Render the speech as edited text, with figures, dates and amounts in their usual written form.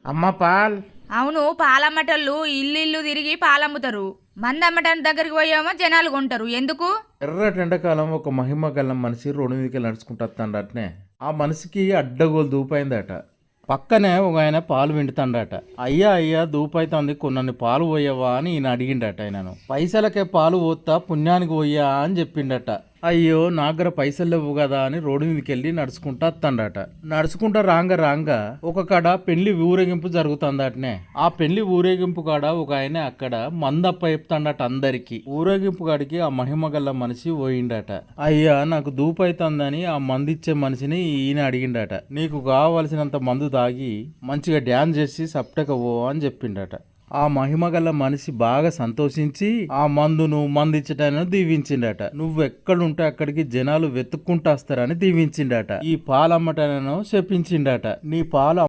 అమ్మ పాల్. అవును, పాలమ్మటోళ్ళు ఇల్లు ఇల్లు తిరిగి పాలమ్ముతారు. మంది అమ్మటానికి దగ్గరికి పోయేమో జనాలు కొంటారు. ఎందుకు? ఎర్రటి ఎండాకాలం ఒక మహిమ గల మనిషి రోడ్డు మీదకి నడుచుకుంటూ వస్తాడటనే. ఆ మనిషికి అడ్డగోలు దూపైందట. పక్కనే ఒక ఆయన పాలు విండుతాడట. అయ్యా అయ్యా దూపైతుంది, కొన్నన్ని పాలు పోయవా అని ఈయన అడిగిండట. ఆయనను పైసలకే పాలు పోతా పుణ్యానికి పోయా అని చెప్పిండట. అయ్యో నా దగ్గర పైసలు లేవు కదా అని రోడ్డు మీదకి వెళ్ళి నడుచుకుంటా వస్తాడట. నడుచుకుంటా రాంగ ఒక కాడ పెళ్లి ఊరేగింపు జరుగుతుందటనే. ఆ పెళ్లి ఊరేగింపు కాడ ఒక ఆయన అక్కడ మందప్ప చెప్తాడట అందరికి. ఊరేగింపు కాడికి ఆ మహిమ గల్ల మనిషి పోయిండట. అయ్యా నాకు దూపైతుందని ఆ మందిచ్చే మనిషిని ఈయన అడిగిండట. నీకు కావలసినంత మందు తాగి మంచిగా డ్యాన్స్ చేసి సప్టక పో అని చెప్పిండట. ఆ మహిమగల మనిషి బాగా సంతోషించి ఆ మందును మందిచ్చటాన్ని దీవించిండట. నువ్వు ఎక్కడుంటే అక్కడికి జనాలు వెతుక్కుంటూ వస్తారని దీవించిండట. ఈ పాలమ్మటనను చెప్పించిండట. నీ పాలు